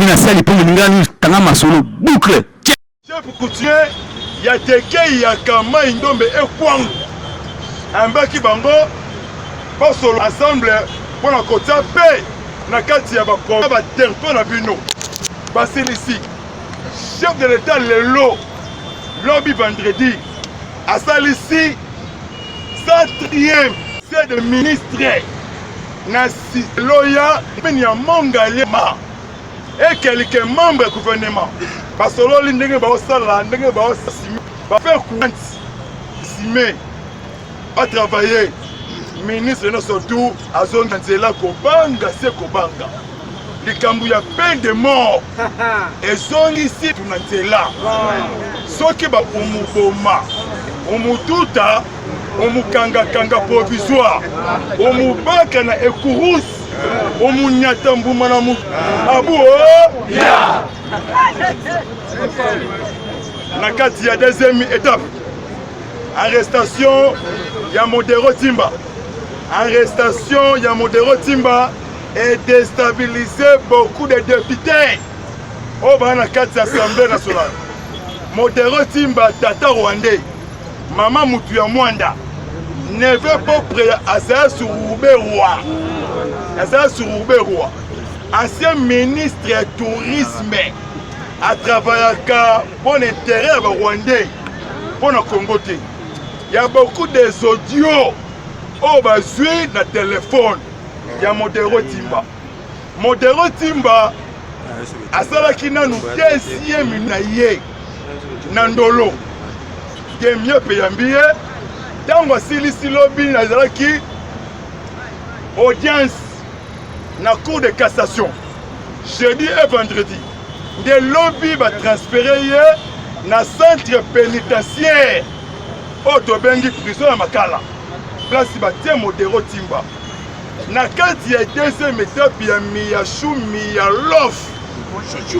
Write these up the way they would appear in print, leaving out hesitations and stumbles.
na sali pour ngani tanga masolo boucle. Chef coutumier ya teke ya kama indombe ekwangu. Ambaki bango basolo ensemble pour la côté paix na kati ya ba territoire na bino. Basilisi chef de l'état lelo lobby vendredi à Salissi 4e c'est de ministre Nasi Loya Penya Mongalema et quelques membres du gouvernement parce que l'on ndenge ba osala ndenge ba osimi ba faire courant simé ba travailler ministre no surtout azonga nzela kobanga se kobanga likambu ya peine de mort ezongi ici tunanzela soki ba umuboma umututa omukanga provisoire omubaka na ekurus omunyata mbuma na mu abu ya na kati ya deuxième étape arrestation ya Modero Timba et déstabiliser beaucoup de députés au bana kati ya Assemblée nationale. Modero Timba tata rwandais Maman Moutuya Mwanda ne veut pas prier à ça sur Rouberoua. Ancien ministre du tourisme à travailler pour l'intérêt à Rwandais, pour le Congo. Il y a beaucoup d'audios au bas dans le téléphone. Il y a Modero Timba. Modero Timba, à ça qui n'a nous deuxième naïe Nandolo. Qui est mieux payé. Dans le Silisi Lobby, Nazaraki, audience dans la cour de cassation, jeudi et vendredi, des lobbies vont transférer dans le centre pénitentiaire au Tobengi prison à Makala. Place de Modero Timba. Dans le cadre de la deuxième étape, il y a Miyashu Miyalof,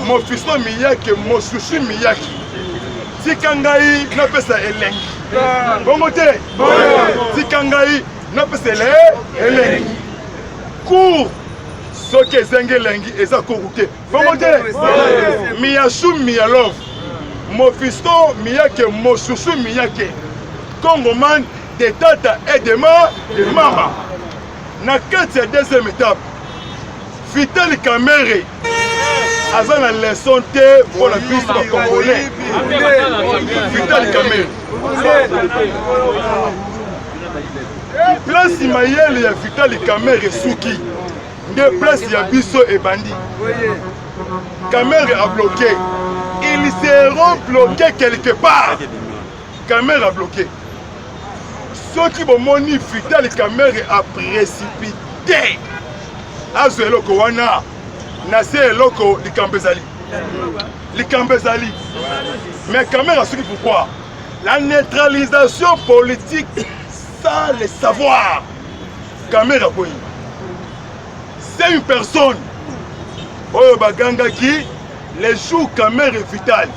mon fils Miyake, mon chouchou Miyaki. Tikangai n'a pas ça elengi. Bon côté. Tikangai n'a pas ça elengi. Cours. Ce que zengi lengi et ça courute. Bon côté. Miyashu Miyalov. Mon fiston Miyake, mon chouchou Miyake. Congoman de tata et de mama. Na kati ya deuxième étape. Vital Kamere. Avant la leçon pour la piste congolais. Vital Kamere. Place Imayel et Vital Kamere Souki. Deux places il y a Bisso et Bandi. Kamere a bloqué. Ils seront bloqués quelque part. Kamere a bloqué. Ceux qui vont monter Vital Kamere a précipité. Azuelo Kowana. Nasser Loko Likambezali. Mais quand même, pourquoi? La neutralisation politique sans le savoir. Kamera Boy. C'est une personne. Oyo Baganga qui, les jours Kamera est vital.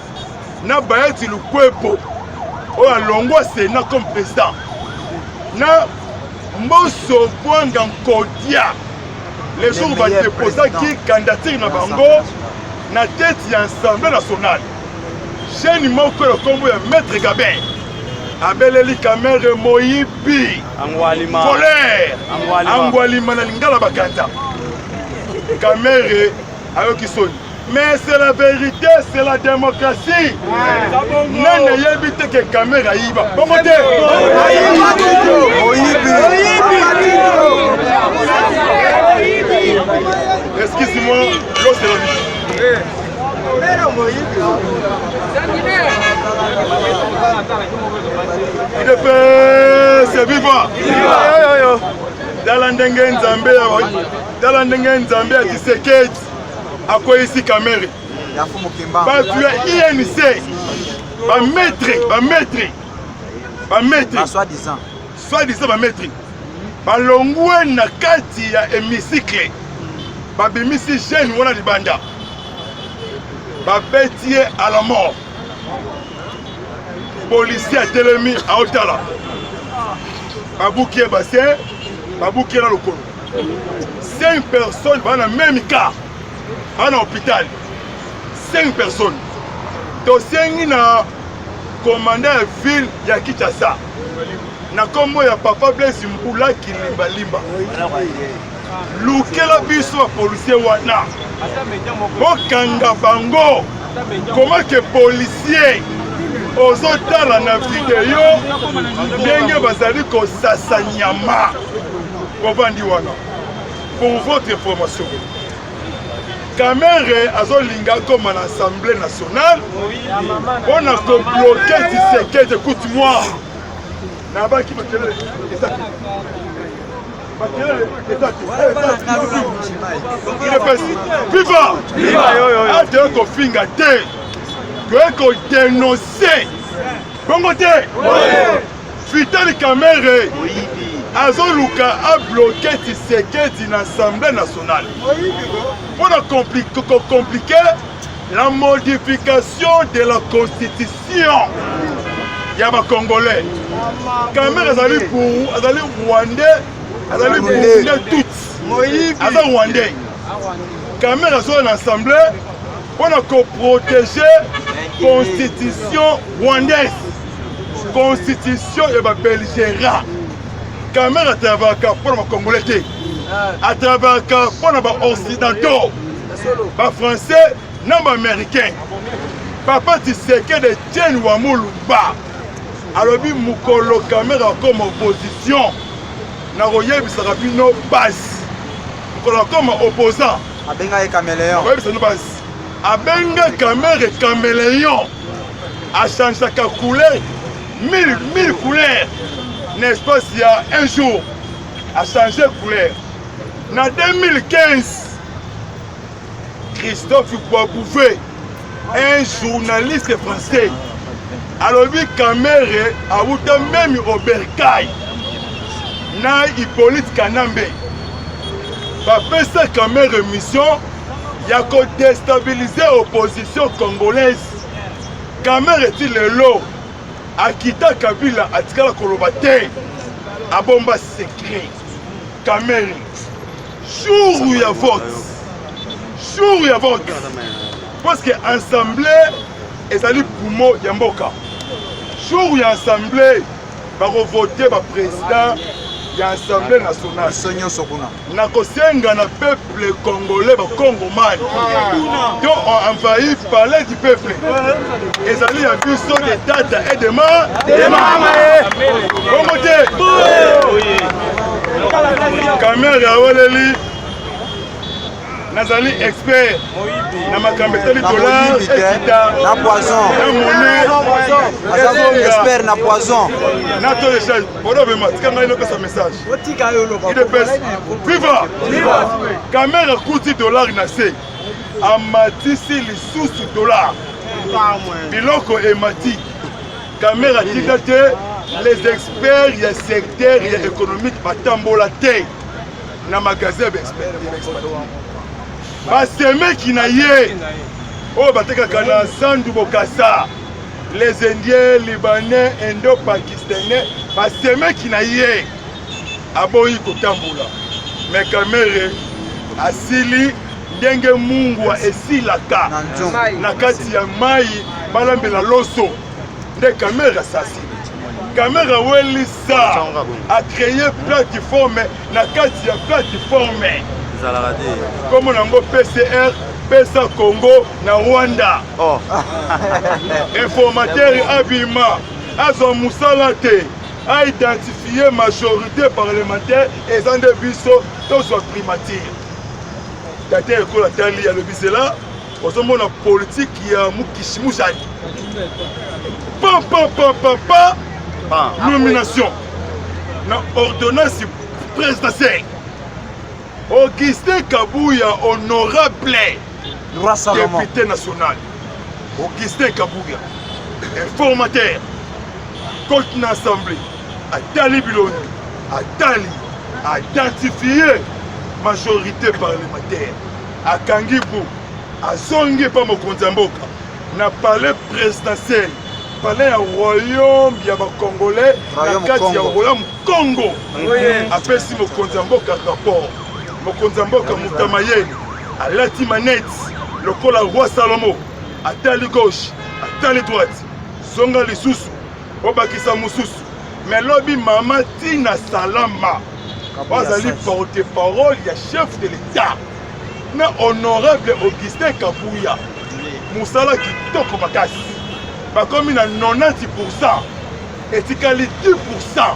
Na Baeti Lukwebo. Oyo Longwa Sénat comme président. Na Mboso Bwanga Kodia. Les jours va déposer qui candidature na bango na tête de l'Assemblée nationale. J'ai une mot que le combo est Maître Gabin. Abeleli Kamere Moyibi. Colère. Angwalima na lingala bakanta. Kamere avec qui sonne. Mais c'est la vérité, c'est la démocratie. Nana yebite que Kamera yiba. Comment dire? Excusez-moi, l'eau c'est la vie. C'est vivant. Dans la ndenge Nzambe a Tshisekedi à quoi ici Kamere. Bah tu as INC. Bah maître. Soi-disant bah maître. Bah longwe na kati ya hémicycle. Bah bimisi jeune wana libanda. Bah bêtier à la mort. Policier à Telemi à Otala. Bah boukier bassin. Bah boukier dans le colo. C'est une personne dans le même cas. En hôpital. 5 personnes. Tosengi na commandant de ville ya Kinshasa. Na kombo ya Papa Blaise Mbula Kilimba Limba. Lukela biso policier wana. Bokanga bango. Comment que policier ozotala na video ndenge bazali kosasa nyama. Bovandi wana. Pour votre information. Kamere azolinga comme à l'Assemblée nationale. On a bloqué Tshisekedi, écoute-moi. Naba qui viva! Viva! Ko finga te. Ko dénoncer. Bongo te. Vital Kamere. Azoluka a bloqué Tshisekedi dans l'Assemblée nationale. Pour compliquer la modification de la constitution. Il y a des Congolais. Kamere azali pour azali Rwandais, azali pour toutes. Azali Rwandais. Kamere azali l'Assemblée pour protéger la constitution rwandaise. Constitution et la belligérant. Kamera travaille pour les Congolais, à travailler pour les Occidentaux, les Français, les Américains. Papa Tshisekedi de Tien Wamulumba. Alors, Moukolo Kamera comme opposition. Naroye Bissarabino base. Moukolo comme opposant. Abenga et caméléon. Abenga Kamera et caméléon. A changé sa couleur. 1000 couleurs. N'est-ce pas, il y a un jour, a changé de couleur. En 2015, Christophe Boisbouvet, un journaliste français, a levé Kamere, a eu même Robert Kay, na Hippolyte Kanambe. Après sa Kamere mission, il y a qu'à déstabiliser l'opposition congolaise. Kamere est-il le lot? Akita Kabila atikala kolobate abomba secret Kamere jour où il y a vote parce que assemblée ezali pumo ya mboka jour où il y a assemblée ba voter ba président ya assemblée nationale Sonyo Sokuna na kosenga na peuple congolais ba congomani donc on envahi parler du peuple ezali ya biso de tata et de mama bongote Kamere aweleli nazali expert na makambo etali dollar ekita na poison na monnaie expert na poison na to échange odobema tika ngai nopesa message viva Kamere akuti dollar na se amatisi lisusu dollar biloko emati Kamere atika te les experts ya secteur ya économique batambola te na magasin d'expert basemeki na ye oyo batekaka na Sandu Bokassa les indiens libanais indo-pakistanais basemeki na ye aboyi kotambola mais Kamere asili ndenge mungu esilaka na kati ya mai balambela loso nde Kamere asasi Kamere welisa a créé plateforme na kati ya plateforme comme on a PCR PESA Congo na Rwanda informateur Abima azo musala te a identifié majorité parlementaire et en de biso to soit primature date école tali ya le bisela osomo na politique ya mukishimushani pa nomination na ordonnance présidentielle Augustin Kabouya honorable député national Augustin Kabouya informateur côte na assemblée atali biloni atali identifié majorité parlementaire akangibu azongi pa mokonzi ya mboka na palais présidentiel palais ya royaume ya Congolais na kati ya royaume Congo apesi mokonzi ya mboka rapport mokonzi ya mboka Mutamayeni alati maneti lokola roi Salomo atali gauche atali droite zonga lisusu obakisa mosusu mais lobi mama Tina Salama bazali porte-parole ya chef de l'État na honorable Augustin Kabuya musala kitoko makasi bakomi na 90% etikali 10%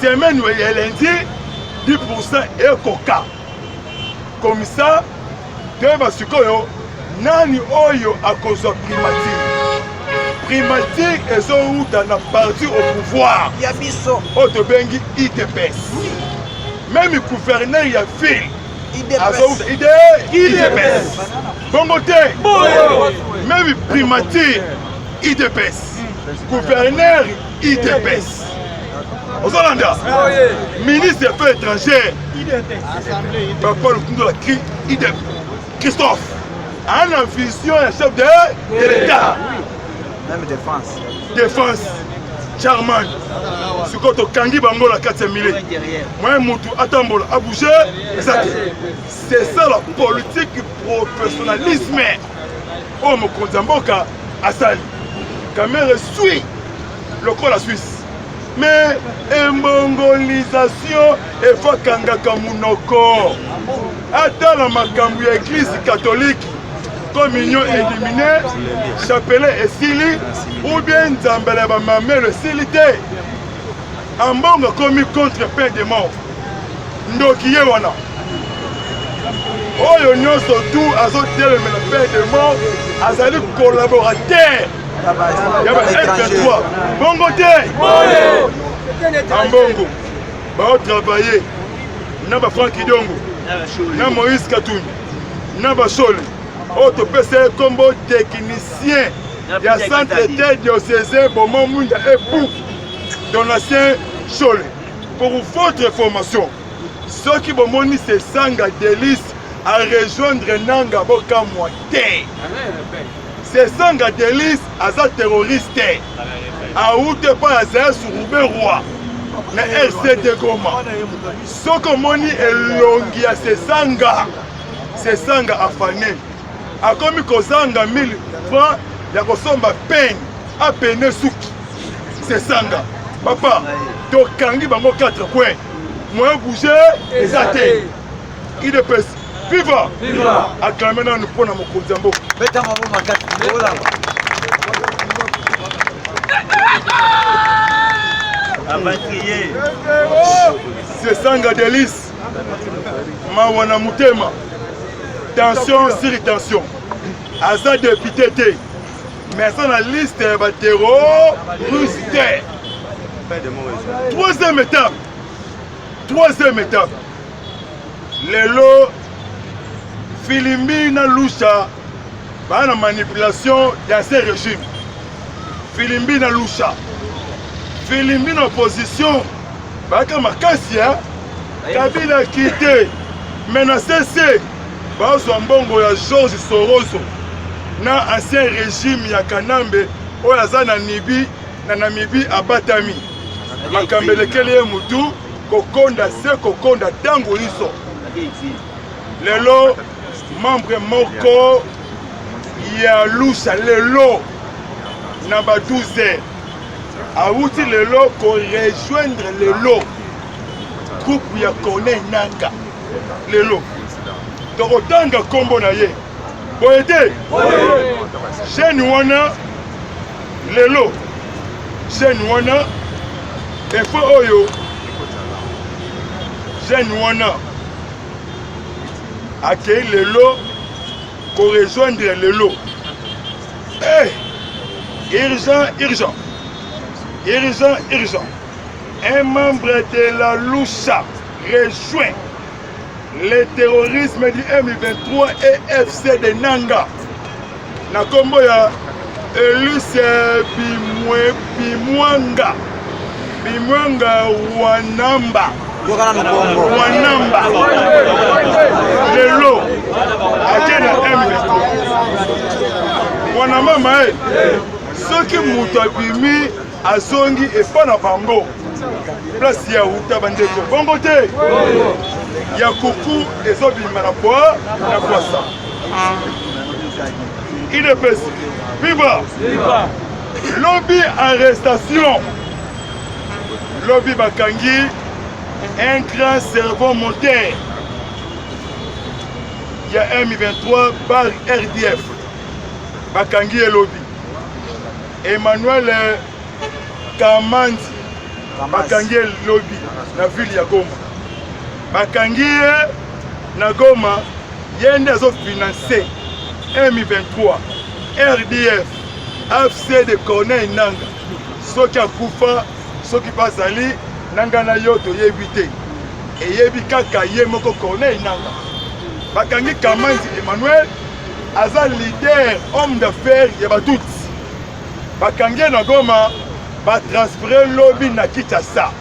semaine ya lundi 10% ekoka komisa toyeba sikoyo nani oyo akozwa primature ezouta na parti au pouvoir oyo tobengi IDPS même gouverneur ya ville azouta IDPS bongo te même primature IDPS gouverneur IDPS ozolanda ministre des Affaires étrangères papa Lukundo la cri IDEP Christophe en vision ya chef de l'État même défense Charman siko tokangi bango la 4 mille moi mutu atambola a bouger c'est ça la politique professionnalisme oh mokonzi mboka asali caméra suit le col la Suisse mais emmongolisation efakangaka munoko ata la makambo ya église catholique communion éliminée chapelet esili ou bien nzambela bamamelo esili te ambongo komi contre pain de mort ndoki ye wana oyo nyonso tu azotelemela pain de mort azali collaborateur ya ba F23 bongo te ambongo baotravaille na ba Franck Idongo na Moïse Katumbi na bashole oyo topesa kombo technicien ya centre diocésain Bomo Munda Epou donatien Chole. Pour votre information ceux qui bomoni se sanga délice à rejoindre Nanga Boka Moite se sanga délice aza terroriste aoute pa aza surube roi na RCD Goma soko moni elongi ya se sanga afane akomi kozanga 1000 francs ya kosomba peine apene suki se sanga papa tokangi bango 4 coins moyen bouger ezate IDPS viva acclamé na nous pona mokonzi mboka beta mabo makati ola abatrier se sanga délice mawana mutema tension sur tension aza député te mais aza na liste ya baterroriste. Troisième étape lelo Filimbi na Lusha bana manipulation d'ancien régime Filimbi na Lusha Filimbi na opposition baka makasi ya Kabila quitté menacé bazwa mbongo ya George Soros na ancien régime ya Kanambe oyo aza na Namibie abatami makambelekeli ye mutu kokonda tango liso lelo membre moko ya Lusha lelo na ba 12h awuti lelo ko rejoindre lelo groupe ya Corneille Nangaa lelo tokotanga kombo na ye boyete jeune wana lelo jeune wana efo oyo jeune wana akei lelo ko rejoindre lelo urgent un membre de la Lusha rejoint le terrorisme du M23 et FC de Nangaa na kombo ya Elise Bimwanga Wanamba lelo akena M23 wana mama soki mutu abimi azongi epa na bango place ya uta bandeko bongo te ya kuku ezobima na poisa IDPS. Viva! Lobby arrestation. Lobby Bakangi, un grand cerveau moteur. Il y a M23 par RDF. Bakangi et Lobby. Emmanuel Kamandi. Bakangi et Lobby. La ville de Goma. Bakangi na Goma. Yende a financé M23, RDF, AFC de Corneille Nanga. Ceux qui ont Koufa, ceux qui passent à l'île, Nanga na yoto yébité. Et yébika kaye moko Corneille Nanga. Bakangi Kamandi Emmanuel, aza leader, homme d'affaires, yeba tout. Bakangi na Goma, va transférer Lobby na Kinshasa.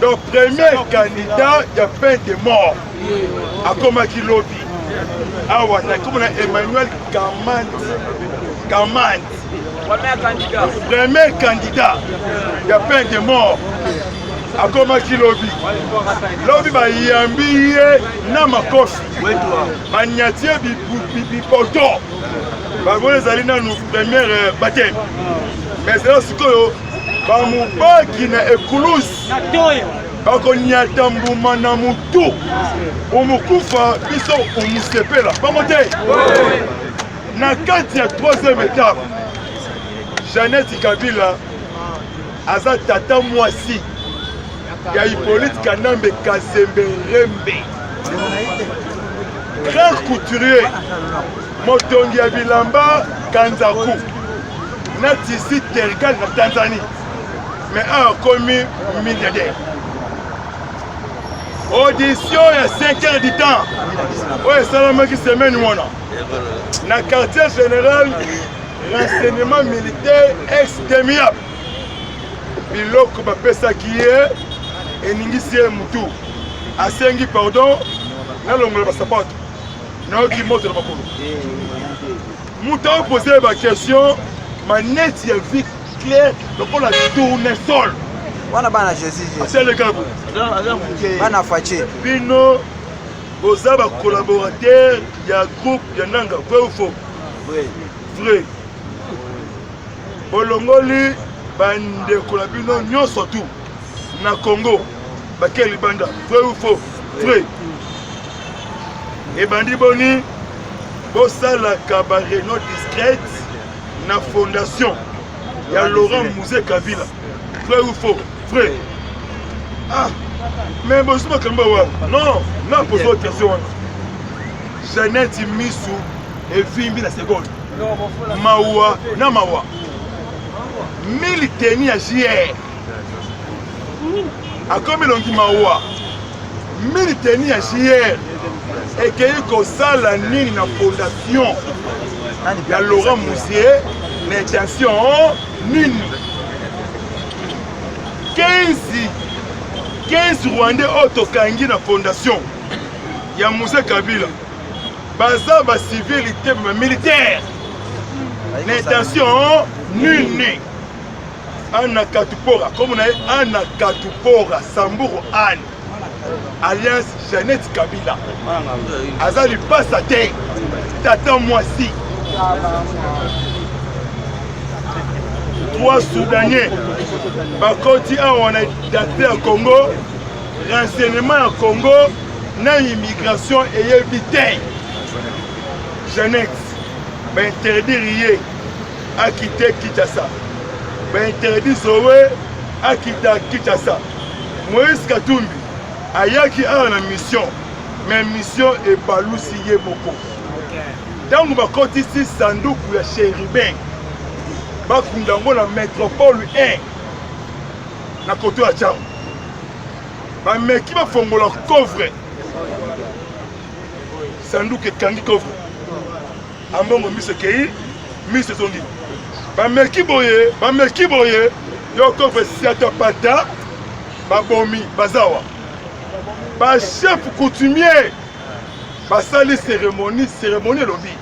Donc, premier candidat, il y a peine de mort. À Komaki Lobby. Ah ouais, comme on a Emmanuel Kamandi. Premier candidat, il y a peine de mort. À Komaki Lobby. Lobby va y ambiller Namakofi. Va niatie bipoto. Va voir les alliés nous première baptême. Mais c'est là ce que bamubaki na ekulusi bakonyata mbuma na mutu omukufa biso omusepela bango te. Na kati ya 3e étape, Jeannette Kabila aza tata mwasi ya Hippolyte Kanambe Kazembe Rembe, grand couturier, motongi ya bilamba Kanzaku na tisi Tergal na Tanzanie. Mais un commis milliardaire. Audition il y a 5 heures du temps. Oui, ça qui semaine ou non. Dans le quartier général, renseignement militaire exterminable. Biloko bapesa qui est et n'ingisi mutu. A sengi pardon, na longola basapato. Na qui monte na makolo. Mutu a posé la question, manette ya vie clair, donc on a tourné sol. On a bana Jésus. C'est le gars. Bana Faché. Bino, vous avez un collaborateur, il y a un groupe, il y a un nanga, vrai ou faux? Vrai. Bolongoli, bande kolabino, nyon surtout. Na Congo, bakel banda, vrai ou faux? Vrai. Et bandi boni, bossa la cabaret non discrète, na fondation. Il y a Laurent Mouzé Kabila. Vrai ou faux? Vrai. Ah, mais bon, je ne sais pas. Non, non, pose votre question. Jeannette Missou et Vimbi la seconde. Mawa, na Mawa. Militeni à JR. A comme l'on dit Mawa. Militeni à JR. Et qu'il y a la ligne na fondation. Il y a Laurent Mouzé. L'intention, nini 15 Rwandais autokangi na fondation. Il y a Moussa Kabila. Baza ba civilité militaire. L'intention, nini Anna Katupora. Comme on a Anna Katupora, Samburu Anne. Alliance Jeannette Kabila. Azali passe à terre. T'attends moi si. 3 Soudanais, Bakoti on a daté à Congo, renseignement à Congo, na immigration et éviter. Jeannette, interdire à quitter Kinshasa, interdire Zoé à quitter Kinshasa. Moïse Katumbi, ayaki a la mission, mais mission est pas lousier beaucoup. Donc Bakoti si Sanduku ya Chérubin. Bakundango la métropole 1 na koto ya Tchao. Ba meki ba fongola coffre. Sanduku kangi coffre. Ambongo mise kei, mise zongi. Ba meki boye, yo coffre siata pata, ba bomi, bazawa. Ba chef coutumier, ba sali cérémonie lobby.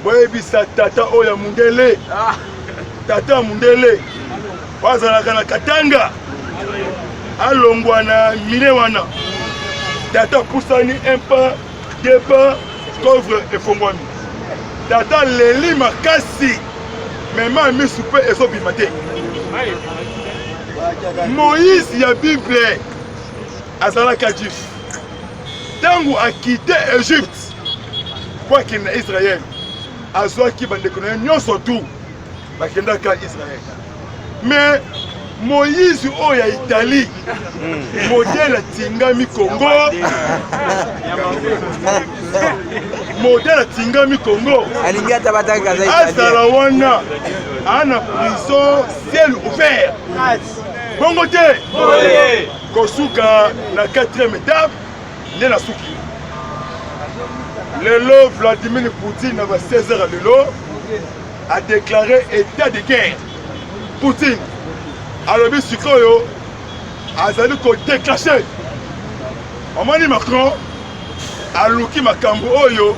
Boye bisa tata oya mundele. Tata Mundele wazalaka na Katanga alongwa na mine wana tata pusani un pas deux pas couvre et fongwami tata leli makasi mema misu mpe ezobima te. Moïse ya Bible azalaka juif ntango akite Egypte po akende na Israel azwaki bandeko na ye nyonso tu bakendaka Israel. Mais Moïse oyo ya Italie modèle atingami Congo modèle atingami Congo azala wana ana prison ciel ouvert bongo te kosuka na 4e étape nde na suki lelo Vladimir Poutine na ba 16h lelo a déclaré état de guerre. Poutine alobi sikoyo azali kodéclenché. Omoni Macron aluki makambo oyo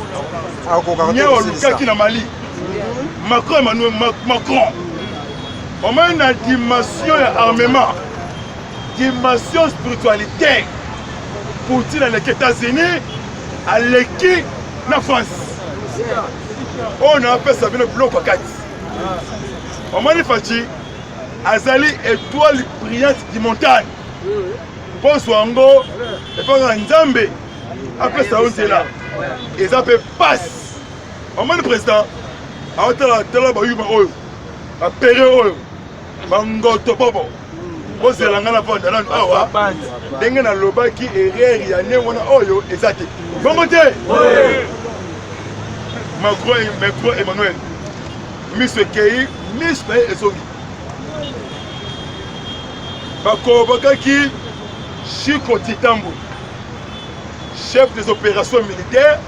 nyewa lukaki na Mali. Macron Emmanuel Macron omoni na dimension ya armement, dimension spiritualité. Poutine aleki États-Unis aleki na France. On a appelé ça le bloc kati. Omoni Fachi azali étoile brillante du montagne. Poso ango et pas Nzambe après ça on est là. Et ça peut passe. Omoni président a otala tala ba yuba oyo. Ba péré oyo. Bangoto bobo. Ozela ngana ponda nan awa. Ndenge na lobaki erreur ya ne wana oyo ezate. Bongo te. Macron Emmanuel Miss Kei Miss Paye Ezongi Bako Bakaki Chiko Titambo chef des opérations militaires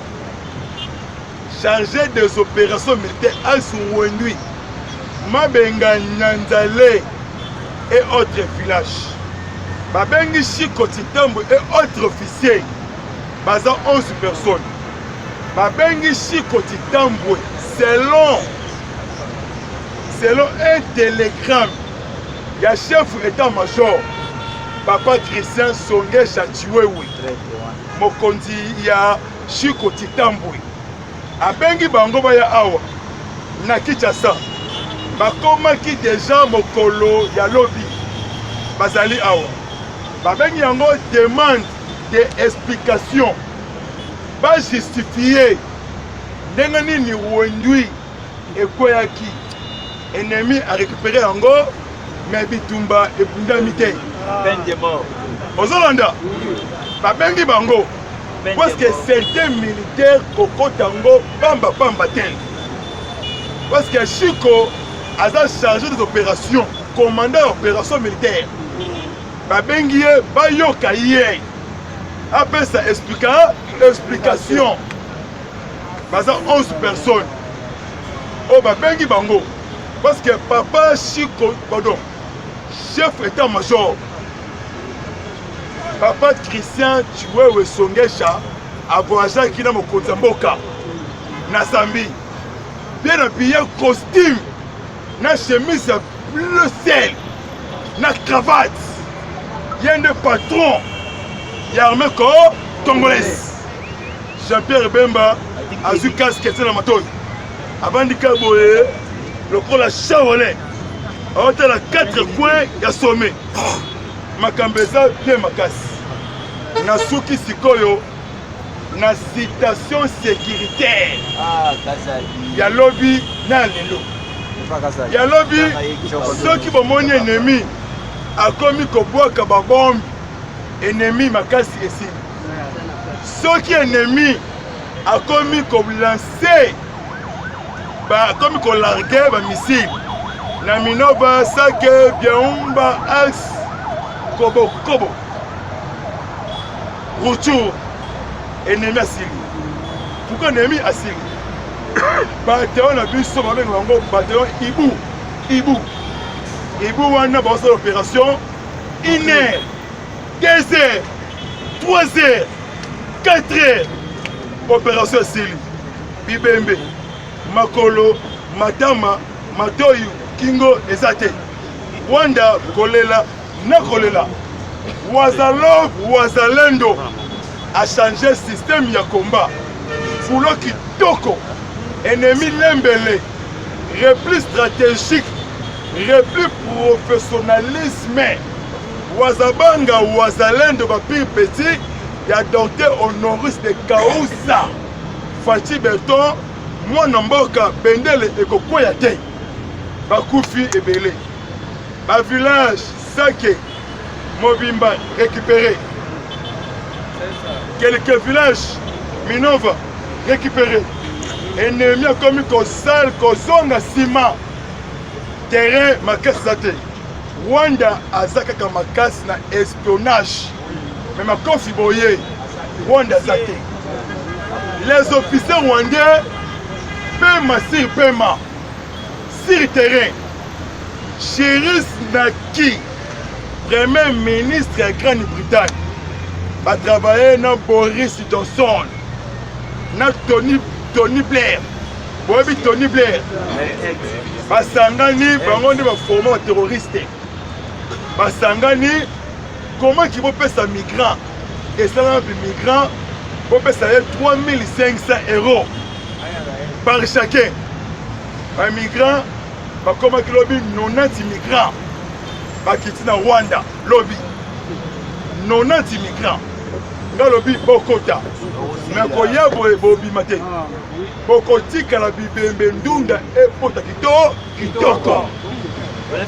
chargé des opérations militaires à Souwenui Mabenga Nyanzale et autres villages Babengi Chiko Titambo et autres officiers basant 11 personnes Babengi Chiko Titambo selon un télégramme il y a chef état-major Papa Christian Songe Chachiwewe mokonzi ya Chiko Titambo abengi bango baya awa na Kinshasa bakomaki déjà mokolo ya lobi bazali awa babengi yango demande d'explication ba justifier ndenge nini wendui ekweyaki ennemi a récupéré yango mais bitumba ebundami te ozolanda babengi bango parce que certains militaires kokotango pamba te parce que Chiko aza chargé des opérations commandant opérations militaires babengi ye bayoka ye après ça explication baza 11 personnes oh babengi bango parce que papa Chiko pardon chef état-major papa Christian Chiwewe Songesha a voyagé qui na mokonzi mboka na Zambie bien habillé costume na chemise bleu ciel na cravate yende patron l'armée congolaise Jean-Pierre Bemba a eu casque na matoi avant de kaboye le col a chaolé a été la 4 coins ya sommet makambeza bien makasi na suki sikoyo na citation sécuritaire ya lobby na lelo ya lobby ceux qui bomoni ennemi a commis kobwaka ba bombe ennemi makasi esili ceux qui ennemi a commis comme lancer ba commis ko larguer ba missile na Minova Sake Biaumba Axe Kobo retour ennemi asili pourquoi ennemi asili bataillon na biso babenga bango bataillon Ibu wana ba osala opération 1 heure 2 heures 3 heures 4 heures opération asili Bibembe Makolo Matama Matoyu Kingo ezate Wanda kolela na kolela Wazalov Wazalendo a changé le système ya combat pour le kitoko ennemi Lembele, repli stratégique, repli professionnalisme, Wazabanga, Wazalendo, Bapir Petit, ya docteur Honoris de Kaousa, Fati Beton, moi Namboka, Bendele et Kokoyate, Bakoufi et Belé. Ma village, Sake, Mobimba, récupéré. Quelques villages, Minova, récupéré. Ennemi a commis Kosal, Kozonga, Sima, terrain, Makasate. Rwanda, Azaka, Makas, na espionnage. Mais ma confiboye, Rwanda, Zate. Les officiers rwandais, Pema sur Pema, sur terrain. Chéris Naki, Premier ministre de Grande-Bretagne, va travailler dans Boris Johnson, dans Tony Blair. Bobi Tony Blair. Basangani, bangonde va former un terroriste. Basangani, comment ils vont payer ça migrants? Et ça, les migrants, vont payer 3500 € par chacun. Un migrant, comment il lobby 90 migrants qui sont en Rwanda, lobby 90 migrants. Dans le lobby Bokota. Mais quand il y a Bobi Maté, Bokoti Kalabibembe Ndunda et Pota Kitoko.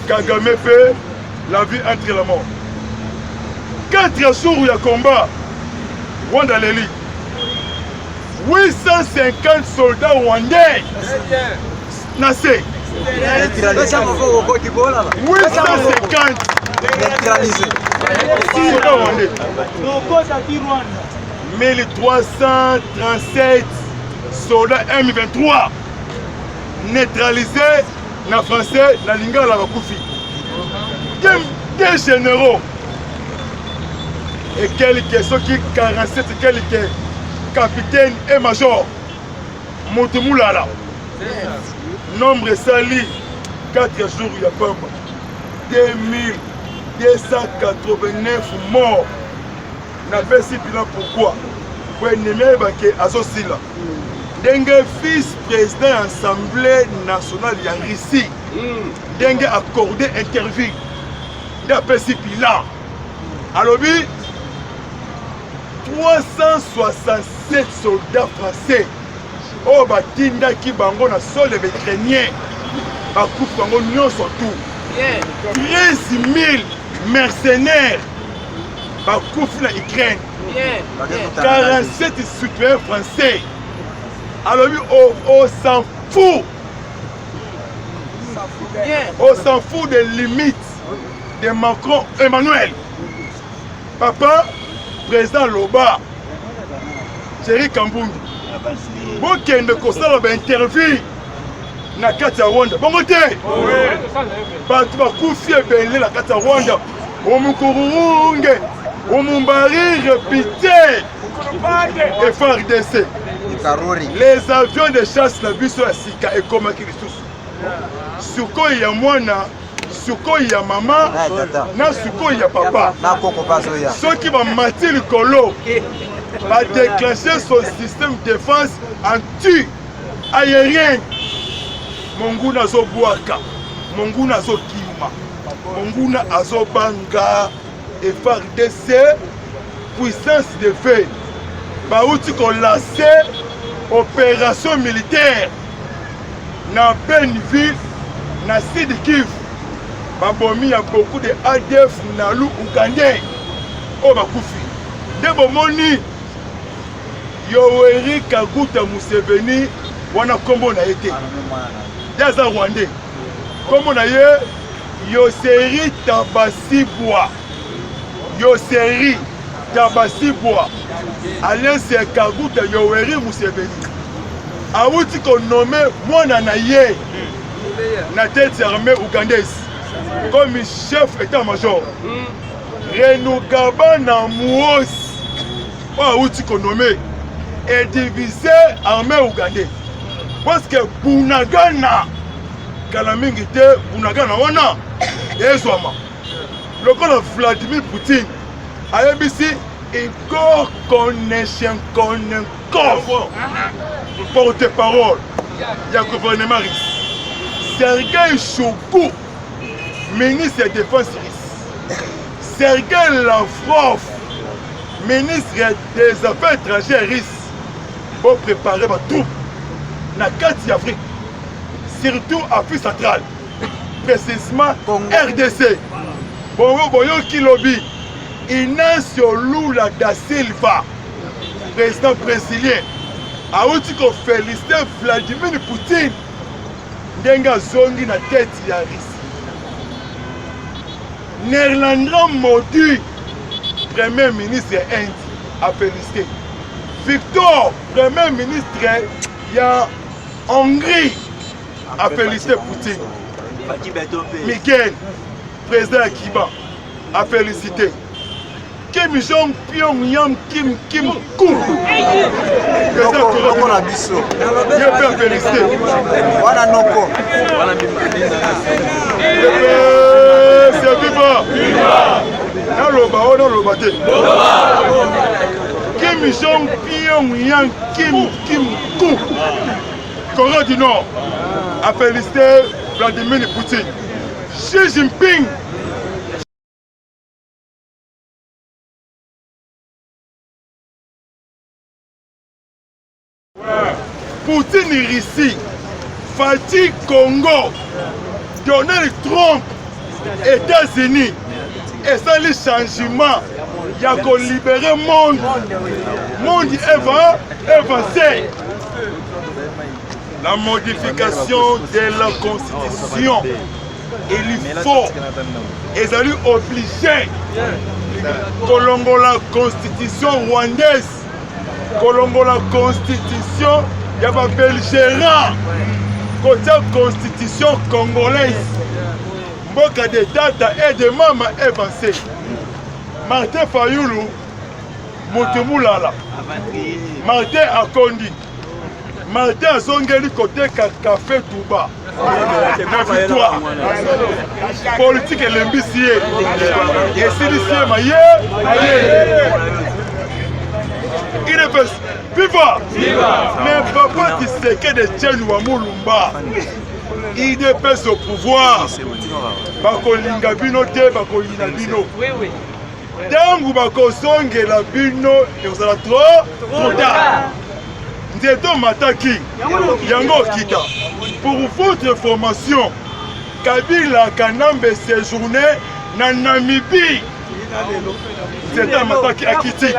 Kagame fait la vie entre la mort. 4 jours il y a combat. Rwanda Leli. 850 soldats rwandais. Nassé. 850 neutralisé. 1337 soldats M23 neutralisés na français na linga la bakufi. Des généraux et quelques ceux qui 47 quelques capitaines et majors Moutoumoulala. Nombre sali 4 jours il y a pas 2289 morts. Na fait si bilan pourquoi? Pour ennemi baké azosila. Dengue vice-président de l'Assemblée nationale de Russie. Dengue accordé interview. D'après si bilan. Alors oui, 367 soldats français. Oh batinda ki bango na sol de Ukrainien. Bakouf bango nyon surtout. 13 000 mercenaires. Bakouf na Ukraine. 47 citoyens français. Alors oui, on s'en fout. On s'en fout des limites de Macron Emmanuel. Papa, président Loba, Thierry Kambundu. Bon, qui est une interview na kati ya Rwanda. Bongo te. Bato bakufi ebele na kati ya Rwanda. Omukurunge, Omumbari répété. FRDC. Les avions de chasse na biso ya sika ekomaki lisusu. Suko ya mwana, suko ya mama, na suko ya papa. Ceux qui vont mater le colo va déclencher son système de défense anti-aérien. Monguna zo buaka, Monguna zo kima, Monguna azo banga, FRDC, puissance de fait. Baouti qu'on lancé opération militaire dans Benville, dans Sud Kivu. Babomi y a beaucoup de ADF Nalu Ougandais. Oh Bakoufi. Debomoni Yoweri Kaguta Museveni wana kombo na été. Daza Rwandais. Kombo na ye Yoseri Tabasibwa. Yoseri Tabasibwa. Alliance Kaguta Yoweri Museveni. Aouti qu'on nommé mwana na ye na tête armée ougandaise comme chef état-major. Renugaba na Muosi Aouti qu'on nommé est divisé armée ougandaise. Parce que Bunagana Kalamingite Bunagana wana ezwama. Le colonel Vladimir Poutine a ABC Igor Konashenkov porte-parole ya gouvernement russe. Sergei Shoigu, ministre de défense russe. Sergei Lavrov, ministre des affaires étrangères russe, pour préparer ma troupe na kati Afrique, surtout Afrique centrale, précisément RDC. Boyo Kilobi, Inacio Lula da Silva, président brésilien, a aussi félicité Vladimir Poutine, Denga Zongi na tête ya Russie. Néerlandais Modi, premier ministre Inde, a félicité. Victor, premier ministre ya Hongrie, a félicité Poutine. Miguel, président de Kiba, a félicité. Kim Jong-Pyongyang Kim Kum. Président de je peux féliciter. Voilà Noko. C'est viva. Naloba te. Kim Jong-Pyongyang Kim Kum. Corée du Nord a félicité Vladimir Poutine. Xi Jinping. Poutine Russie, Fatih Congo, Donald Trump, États-Unis, et ça le changement, il y a qu'on libérer le monde. Le monde avancé. La modification de la constitution, il faut, ils ont obligé Colombo la constitution rwandaise, Colombo la constitution, il y a un belgérant, côté constitution congolaise, Mboka de data et de maman avancé. Martin Fayoulou, Moutoumulala, Martin Akondi, Martin Azongeli côté café Touba. Na victoire. Politique et l'imbécile. Et si l'ici maillé, il est fait. Viva! Mais papa tu sais que des Tchènes ou Amoulumba, il est fait au pouvoir. Bako linga bino te, bako yina bino. Tangu bako songe la bino, et vous allez trop tard. Ndeto mataki, yango kita. Pour votre information, Kabila Kanambe séjourné na Namibie. C'est un mataki akiti.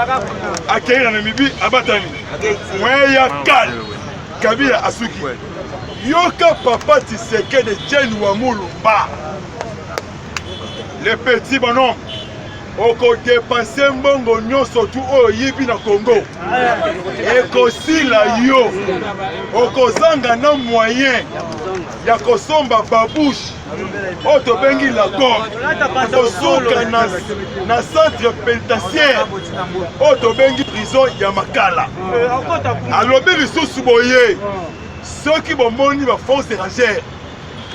Akiri na Namibie, abatami. Mwen ya kal. Kabila asuki. Yoka papa Tshisekedi de Tchène ou Amoulumba. Les petits bonhommes. Oko dépenser mbongo nyonso tu oyo yibi na Congo. Eko sila yo. Oko zanga na moyen ya kosomba babouche. Oto bengi la gorge. Kosuka na centre pénitentiaire. Oto bengi prison ya Makala. Alobi lisusu boye. Ceux qui bomoni ba force étrangère.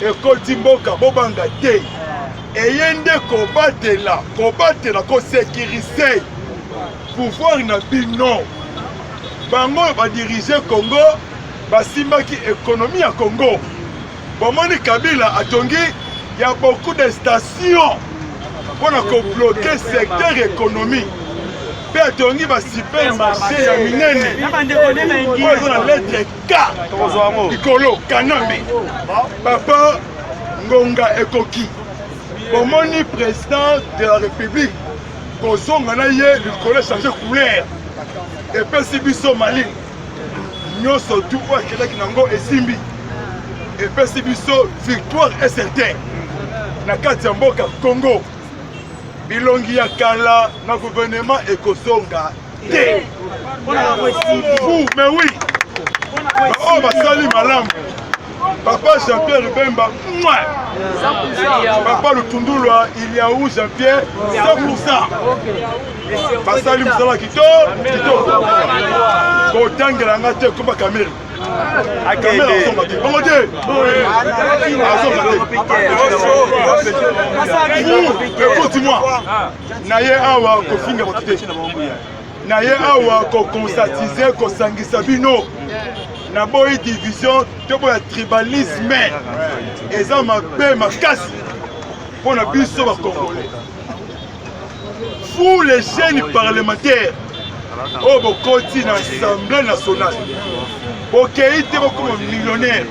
Ekoti mboka bobanga te. Eyende kobatela, ko sécuriser pouvoir na bino. Bango ba diriger Congo, ba simbaki économie ya Congo. Bomoni Kabila atongi, il y a beaucoup de stations pour bloquer secteur économie. Pe atongi ba supermarché ya minene. Pour la lettre K. Ikolo Kanambe. Papa Ngonga Ekoki. Bomoni président de la République, Kozonga na ye, le collège changé couleur. Et puis si biso Mali, nous sommes tout pour que nango et Simbi. Et puis si biso victoire est certaine. Na kati mboka Congo, bilongi ya kala na gouvernement et Kozonga. Vous, mais oui. Oh, bah salut madame. Papa Jean-Pierre Bemba, Papa Lutundulwa, il y a où Jean-Pierre 100%. Pasali Moussala Kito, Kotangela Ngate Kuba Kamel. Kamel a son maté. Comment dire? Écoute-moi. Naye Awa Kofinga Moté. Naye Awa Kokonsatize Kosangisa Bino. na boyi division to boya tribalisme eza mabe makasi mpona biso bacongolais. Vous les jeunes parlementaires oyo bokoti na assemblée nationale bokei te bokoma millionnaire,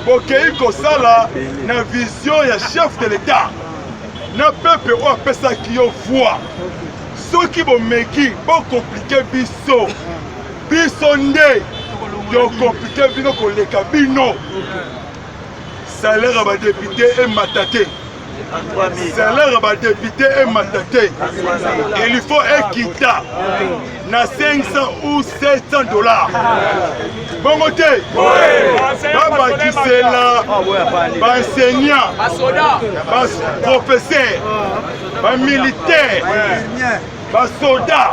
bokei kosala na vision ya chef de l'état na peuple oyo apesaki yo voix. Soki bomeki bokomplike biso nde tokomplike bino koleka bino. Salaire ya badepute emata te, salaire ya badepute emata te. Il faut ekita na 500 ou 700 dollars. Bongo te babakisela baenseignant, baprofesseur, bamilitaire, basoda,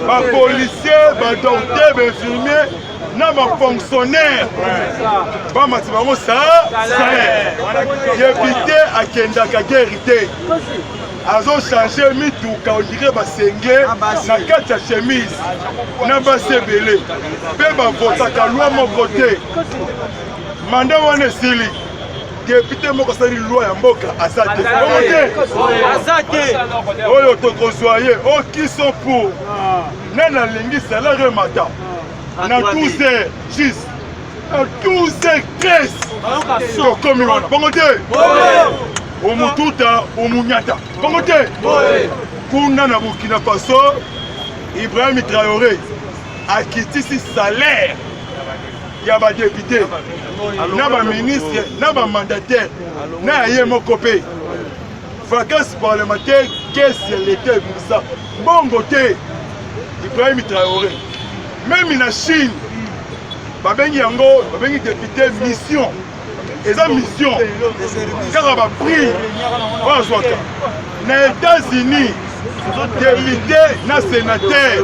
bapolicier, badocteur, bainfirmier na bafonctionnaire bamati bango salaire. Député akendaka guerre te, azochange mituka ondire basengle na kati ya chemise na basi ebele mpe bavotaka lwa moko te. Manda wana esili député moko asali lwa ya mboka aza te oyo tokozwa ye okiso pour nani alingi salaire emata na 12 heures juste na 12h13 tokomi wana bongo te omututa omunyata bongo te. Kuna na Burkina Faso Ibrahim Traoré akitisi salaire ya badepute na baministre na bamandataire na ye moko mpe vacances parlementaire kesi l'été ebimisa bongo te. Ibrahim Traoré même na Chine babengi yango babengi député mission, eza mission kaka baprix oyo azwaka. Na États-Unis député na sénateur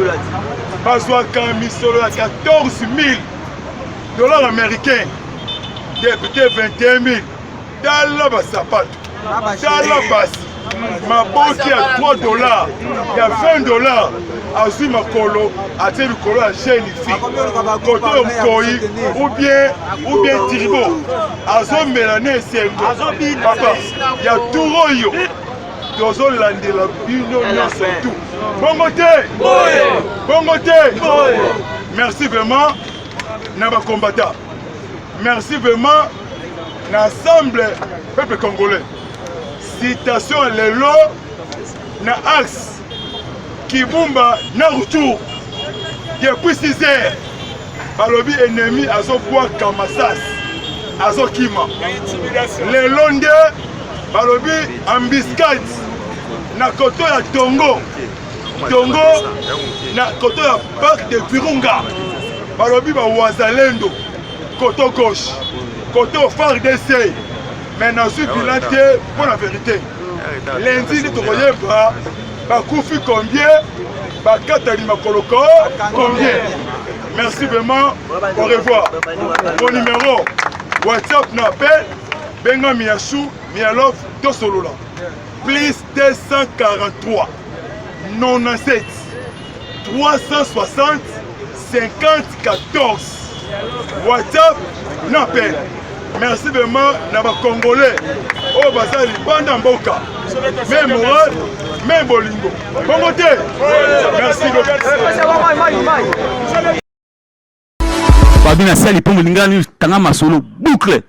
bazwaka misolo ya 14 000 dollars américains, député 21 000. Tala basapato, tala basi maboki ya 3 dollars ya 20 dollars azwi makolo atie likolo ya jeune fille koto yo mkoi ou bien tiribo azomela ne esengo papa ya tour oyo tozolandela bino nyonso tu. Bongo te, bongo te. Merci vraiment na bakombata, merci vraiment na ensemble peuple congolais. Citation lelo na axe Kibumba na retour depuis 6 heures balobi ennemi azobwaka masasi azokima lelo nde balobi embuscade na koto ya Tongo na koto ya parc de Virunga balobi bawazalendo koto gauche koto FARDC. Mais dans ce bilan, pour la vérité, lundi, nous avons bakufi combien, bakatani makoloko combien. Merci vraiment, au revoir. Mon numéro WhatsApp n'appelle Benga Miyashu Miyalov Dosolola. Plus 243 97 360 54. WhatsApp n'appelle. Merci vraiment na ba Congolais o bazali banda mboka même moral même bolingo bongo te. Merci babina sali pongo lingani tanga masolo boucle